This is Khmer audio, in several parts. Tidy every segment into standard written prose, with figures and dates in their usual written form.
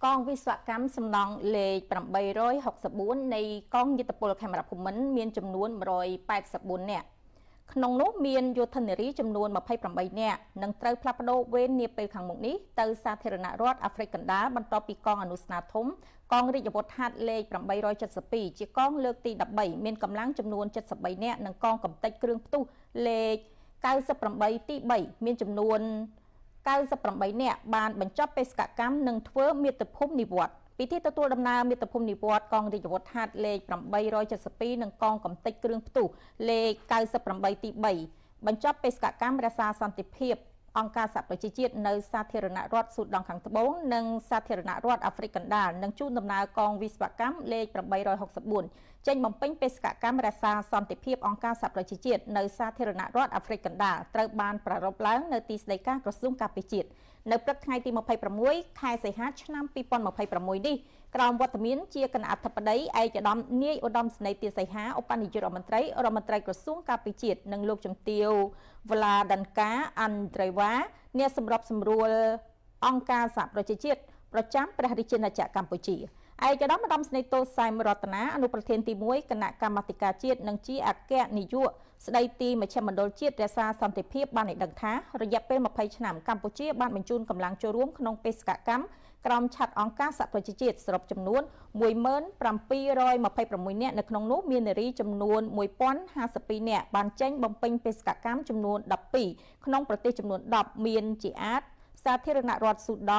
កងវិស្វកម្មសំណង់លេខ864នៃកងយុទ្ធពលខេមរភូមិន្ទមានចំនួន184នាក់ក្នុងនោះមានយោធនារីចំនួន28នាក់នឹងត្រូវផ្លាស់ប្ដូរវេននាពេលខាងមុខនេះទៅសាធារណរដ្ឋអាហ្វ្រិកកណ្ដាលបន្ទាប់ពីកងអនុស្នាធំកងរាជអាវុធហត្ថលេខ872ជាកងលើកទី13មានកម្លាំងចំនួន73នាក់និងកងកម្ទេចគ្រឿងផ្ទុះលេខ98ទី3មានចំនួន98នាក់បានបញ្ចប់បេសកកម្មនិងធ្វើមាតុភូមិនិវត្តន៍ពិធីទទួលដំណើរមាតុភូមិនិវត្តន៍កងរាជអាវុធហត្ថលេខ872និងកងកម្ទេចគ្រឿងផ្ទុះលេខ98ទី3បញ្ចប់បេសកកម្មរក្សាសន្តិភាពអង្គការសហប្រជាជាតិនៅសាធារណរដ្ឋស៊ូដង់ខាងត្បូងនិងសាធារណរដ្ឋអាហ្វ្រិកកណ្ដាលនិងជូនដំណើរកងវិស្វកម្មលេខ864ចេញបំពេញបេសកកម្មរក្សាសន្តិភាពអង្គការសហប្រជាជាតិនៅសាធារណរដ្ឋអាហ្វ្រិកកណ្ដាលត្រូវបានប្រារព្ធឡើងនៅទីស្តីការក្រសួងការពារជាតិនៅព្រឹកថ្ងៃទី26ខែសីហាឆ្នាំ2026នេះក្រោមវត្តមានជាគណៈអធិបតីឯកឧត្តមនាយឧត្តមសេនីយ៍ទាសីហាឧបនាយករដ្ឋមន្ត្រីក្រសួងការពារជាតិនិងលោកជំទាវវ្លាដាន់កាអាន់ដ្រេវ៉ាអ្នកសម្របសម្រួលអង្គការសហប្រជាជាតិប្រចាំព្រះរាជាណាចក្រកម្ពុជាឯកឧត្តមសេនីយ៍តូសែមរតនាអនុប្រធានទី1គណៈកម្មាធិការជាតិនិងជាអគ្គនាយកស្ដីទីមជ្ឈមណ្ឌលជាតិរក្សាសន្តិភាពបានឲ្យដឹងថារយៈពេល20ឆ្នាំកម្ពុជាបានបញ្ជូនកម្លាំងចូលរួមក្នុងបេសកកម្មក្រមឆ័ត្រអង្គការសហប្រជាជាតិសរុបចំនួន1726នាក់នៅក្នុងនោះមាននារីចំនួន1052នាក់បានចេញបំពេញបេសកកម្មចំនួន12ក្នុងប្រទេសចំនួន10មានជាអាចសាធារណរដ្ឋស៊ូដ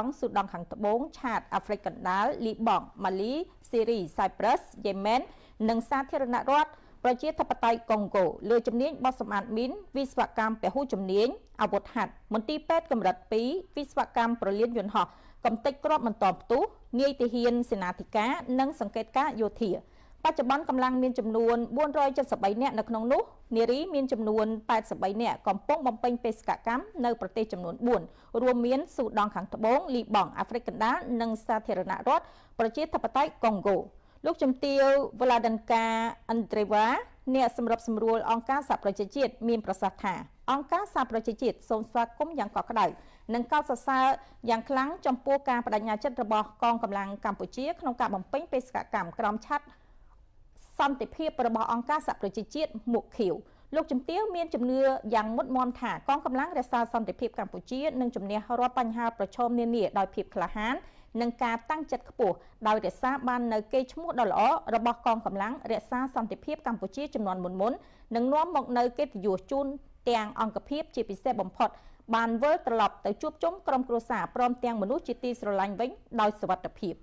ង់ខាងត្បូងឆាតអាហ្វ្រិកកណ្ដាលលីបង់ម៉ាលីស៊ីរីសៃប្រុសយេម៉ែននិងសាធារណរដ្ឋប្រជាធិបតេយ្យកុងហ្គោលើជំនាញបោះសម្អាតមីនវិស្វកម្មពហុជំនាញអាវុធហត្ថមន្ទីរពេទ្យកម្រិត2វិស្វកម្មប្រលានយន្តហោះកំទេចគ្រាប់បន្តផ្ទុះនាយទាហានសេនាធិការនិងសង្កេតការយោធាបច្ចុប្បន្នកម្លាំងមានចំនួន473នាក់នៅក្នុងនោះនារីមានចំនួន83នាក់កំពុងបំពេញបេសកកម្មនៅប្រទេសចំនួន4រួមមានស៊ូដង់ខាងត្បូងលីបង់អាហ្វ្រិកកណ្ដាលនិងសាធារណរដ្ឋប្រជាធិបតេយ្យកុងហ្គោលោកជំទាវវ្លាដាន់កាអាន់ដ្រេវ៉ាអ្នកសម្របសម្រួលអង្គការសហប្រជាជាតិមានប្រសាសន៍ថាអង្គការសហប្រជាជាតិសូមស្វាគមន៍យ៉ាងកក់ក្ដៅនិងកោតសរសើរយ៉ាងខ្លាំងចំពោះការបដិញ្ញាចិត្តរបស់កងកម្លាំងកម្ពុជាក្នុងការបំពេញបេសកកម្មក្រមឆ័ត្រសន្តិភាពរបស់អង្គការសហប្រជាជាតិមុខខៀវលោកជំទាវមានជំនឿយ៉ាងមុតមមថាកងកម្លាំងរក្សាសន្តិភាពកម្ពុជានឹងជំនះរាល់បញ្ហាប្រឈមនានាដោយភាពក្លាហាននិងការតាំងចិត្តខ្ពស់ដោយរក្សាបាននូវកេរ្តិ៍ឈ្មោះដ៏ល្អរបស់កងកម្លាំងរក្សាសន្តិភាពកម្ពុជាជំនាន់មុននិងនាំមកនូវកិត្តិយសជូនទាំងអង្គភាពជាពិសេសបំផុតបានវិលត្រឡប់ទៅជួបជុំក្រុមគ្រួសារព្រមទាំងមនុស្សជាទីស្រឡាញ់វិញដោយសុវត្ថិភាព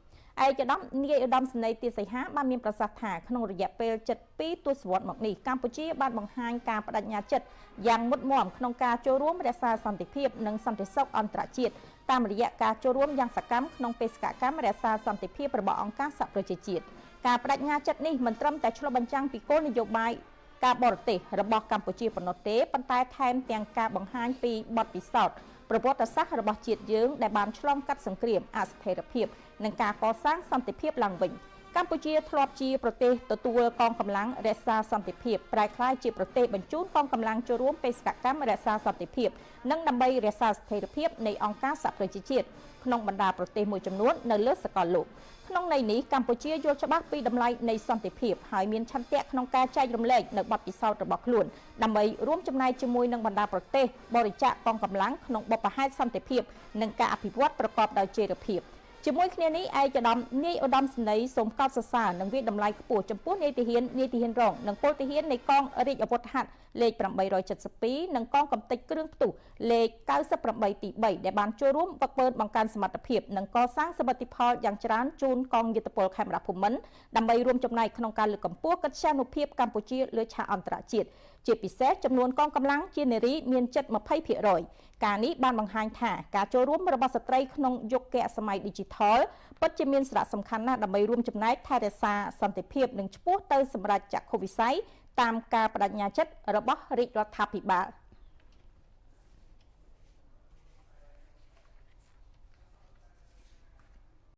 ឯកឧត្តមនាយឧត្តមសេនីយ៍ទាសីហាបានមានប្រសាសន៍ថាក្នុងរយៈពេល72ទសវត្សរ៍មកនេះកម្ពុជាបានបង្ហាញការបដិញ្ញាចិត្តយ៉ាងមុតមាំក្នុងការចូលរួមរក្សាសន្តិភាពនិងសន្តិសុខអន្តរជាតិតាមរយៈការចូលរួមយ៉ាងសកម្មក្នុងបេសកកម្មរក្សាសន្តិភាពរបស់អង្គការសហប្រជាជាតិការបដិញ្ញាចិត្តនេះមិនត្រឹមតែឆ្លុះបញ្ចាំងពីគោលនយោបាយការបរទេសរបស់កម្ពុជាប៉ុណ្ណោះទេប៉ុន្តែថែមទាំងការបង្ហាញពីបទពិសោធន៍ប្រវត្តិសាស្ត្ររបស់ជាតិយើងដែលបានឆ្លងកាត់សង្គ្រាមអស្ថិរភាពនិងការកសាងសន្តិភាពឡើងវិញកម្ពុជាធ្លាប់ជាប្រទេសទទួលកងកម្លាំងរក្សាសន្តិភាពប្រែក្លាយជាប្រទេសបញ្ជូនកងកម្លាំងចូលរួមបេសកកម្មរក្សាសន្តិភាពនិងដើម្បីរក្សាស្ថិរភាពនៃអង្គការសហប្រជាជាតិក្នុងបណ្ដាប្រទេសមួយចំនួននៅលើសកលលោកក្នុងន័យនេះកម្ពុជាយល់ច្បាស់ពីតម្លៃនៃសន្តិភាពហើយមានឆន្ទៈក្នុងការចែករំលែកនៅបទពិសោធន៍របស់ខ្លួនដើម្បីរួមចំណែកជាមួយនឹងបណ្ដាប្រទេសបរិច្ចាគកងកម្លាំងក្នុងបុព្វហេតុសន្តិភាពនិងការអភិវឌ្ឍប្រកបដោយចីរភាពជាមួយគ្នានេះឯកឧត្តមនាយឧត្តមសេនីយ៍សូមកោតសរសើរនិងវាតម្លៃខ្ពស់ចំពោះនាយទាហានរងនិងពលទាហាននៃកងរាជអាវុធហត្ថលេខ872និងកងកម្ទេចគ្រឿងផ្ទុះលេខ98ទី3ដែលបានចូលរួមវឹកវើបង្កើនសមត្ថភាពនិងកសាងសមិទ្ធផលយ៉ាងច្រើនជូនកងយុទ្ធពលខេមរភូមិន្ទដើម្បីរួមចំណែកក្នុងការលើកកម្ពស់កិត្យានុភាពកម្ពុជាលើឆាកអន្តរជាតិជាពិសេសចំនួនកងកម្លាំងជានារីមានជិត 20% ការនេះបានបង្ហាញថាការចូលរួមរបស់ស្ត្រីក្នុងយុគសម័យ Digital ពិតជាមានសារៈសំខាន់ណាស់ដើម្បីរួមចំណែកថែរក្សាសន្តិភាពនិងឆ្ពោះទៅសម្រេចចក្ខុវិស័យតាមការបដិញ្ញាចិត្តរបស់រាជរដ្ឋាភិបាល